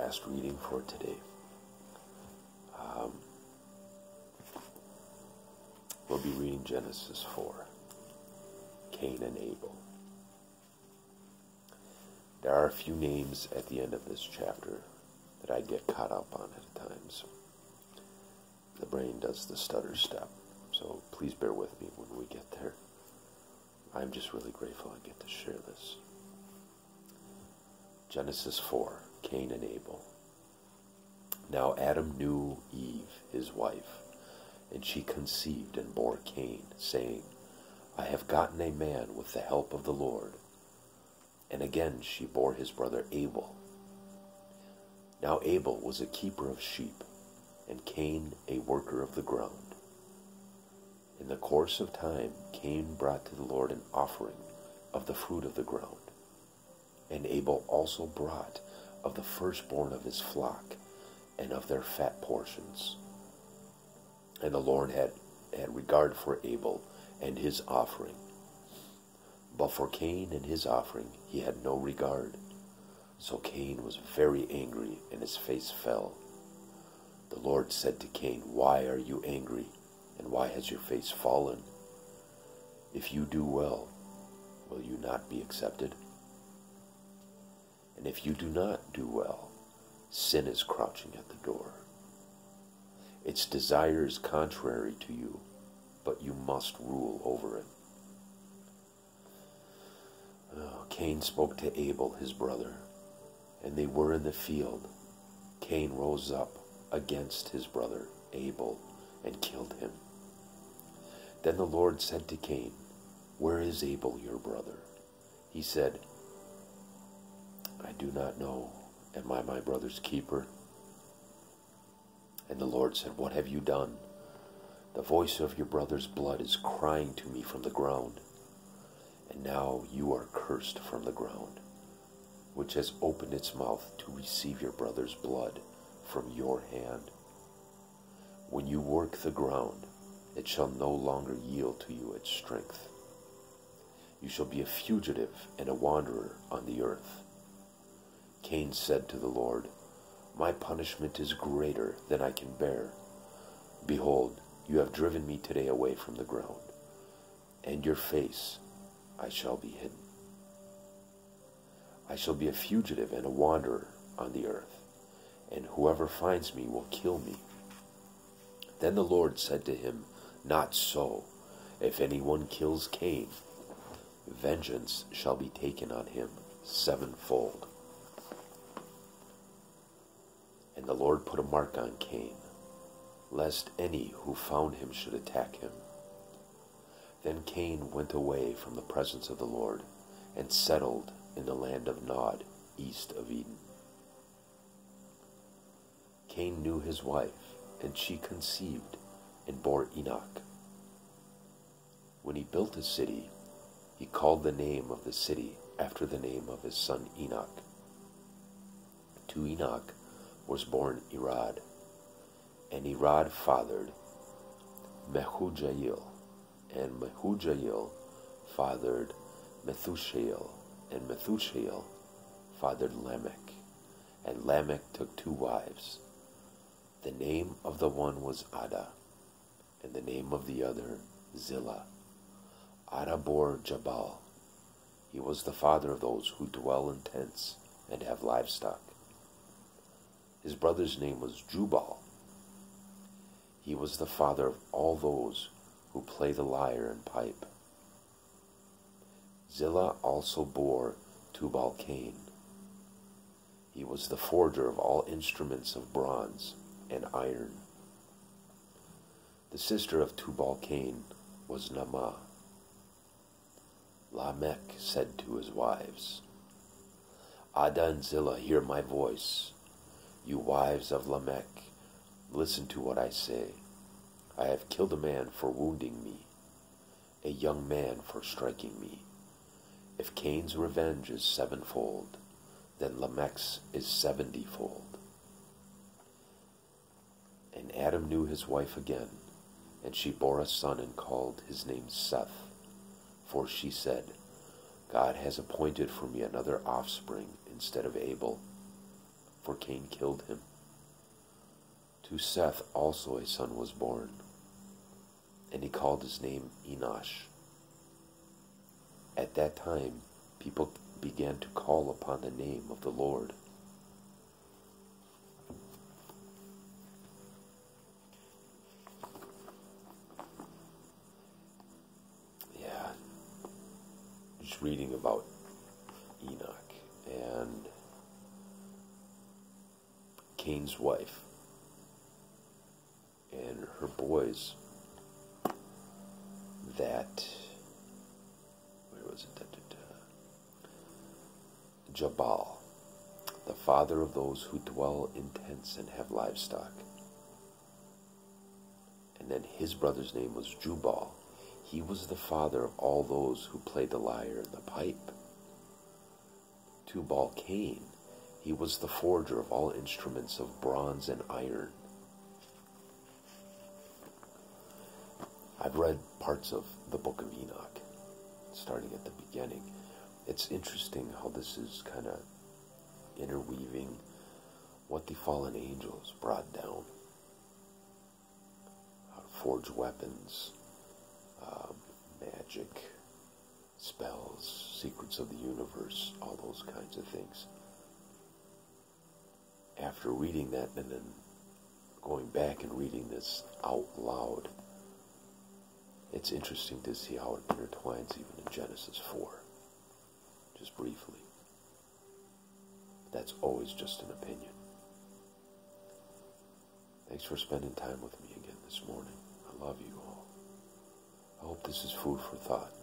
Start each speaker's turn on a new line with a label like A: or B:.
A: last reading for today. We'll be reading Genesis 4, Cain and Abel. There are a few names at the end of this chapter that I get caught up on at times. The brain does the stutter step, so please bear with me when we get there. I'm just really grateful I get to share this. Genesis 4, Cain and Abel. Now Adam knew Eve, his wife, and she conceived and bore Cain, saying, I have gotten a man with the help of the Lord. And again she bore his brother Abel. Now Abel was a keeper of sheep, and Cain a worker of the ground. In the course of time, Cain brought to the Lord an offering of the fruit of the ground. And Abel also brought of the firstborn of his flock, and of their fat portions. And the Lord had regard for Abel and his offering. But for Cain and his offering he had no regard. So Cain was very angry, and his face fell. The Lord said to Cain, Why are you angry, and why has your face fallen? If you do well, will you not be accepted? And if you do not do well, sin is crouching at the door. Its desire is contrary to you, but you must rule over it. Cain spoke to Abel, his brother, and they were in the field. Cain rose up against his brother Abel and killed him. Then the Lord said to Cain, Where is Abel, your brother? He said, I do not know. Am I my brother's keeper? And the Lord said, What have you done? The voice of your brother's blood is crying to me from the ground. And now you are cursed from the ground, which has opened its mouth to receive your brother's blood from your hand. When you work the ground, it shall no longer yield to you its strength. You shall be a fugitive and a wanderer on the earth. Cain said to the Lord, My punishment is greater than I can bear. Behold, you have driven me today away from the ground, and your face I shall be hidden. I shall be a fugitive and a wanderer on the earth, and whoever finds me will kill me. Then the Lord said to him, Not so. If anyone kills Cain, vengeance shall be taken on him sevenfold. And the Lord put a mark on Cain, lest any who found him should attack him. Then Cain went away from the presence of the Lord and settled in the land of Nod, east of Eden. Cain knew his wife, and she conceived and bore Enoch. When he built a city, he called the name of the city after the name of his son Enoch. To Enoch was born Irad, and Irad fathered Mehujael, and Mehujael fathered Methushael, and Methushael fathered Lamech, and Lamech took 2 wives. The name of the one was Ada, and the name of the other Zillah. Ada bore Jabal. He was the father of those who dwell in tents and have livestock. His brother's name was Jubal. He was the father of all those who play the lyre and pipe. Zillah also bore Tubal-Cain. He was the forger of all instruments of bronze and iron. The sister of Tubal-Cain was Naamah. Lamech said to his wives, Ada and Zillah, hear my voice. You wives of Lamech, listen to what I say. I have killed a man for wounding me, a young man for striking me. If Cain's revenge is sevenfold, then Lamech's is 70-fold. And Adam knew his wife again, and she bore a son and called his name Seth. For she said, God has appointed for me another offspring instead of Abel, for Cain killed him. To Seth also a son was born, and he called his name Enosh. At that time, people began to call upon the name of the Lord. Yeah, just reading about Enoch and Cain's wife and her boys that, where was it? Jabal, the father of those who dwell in tents and have livestock. And then his brother's name was Jubal. He was the father of all those who played the lyre and the pipe. Tubal Cain, he was the forger of all instruments of bronze and iron. I've read parts of the book of Enoch, starting at the beginning. It's interesting how this is kind of interweaving what the fallen angels brought down. How to forge weapons, magic, spells, secrets of the universe, all those kinds of things. After reading that and then going back and reading this out loud, it's interesting to see how it intertwines even in Genesis 4. Just briefly. That's always just an opinion. Thanks for spending time with me again this morning. I love you all. I hope this is food for thought.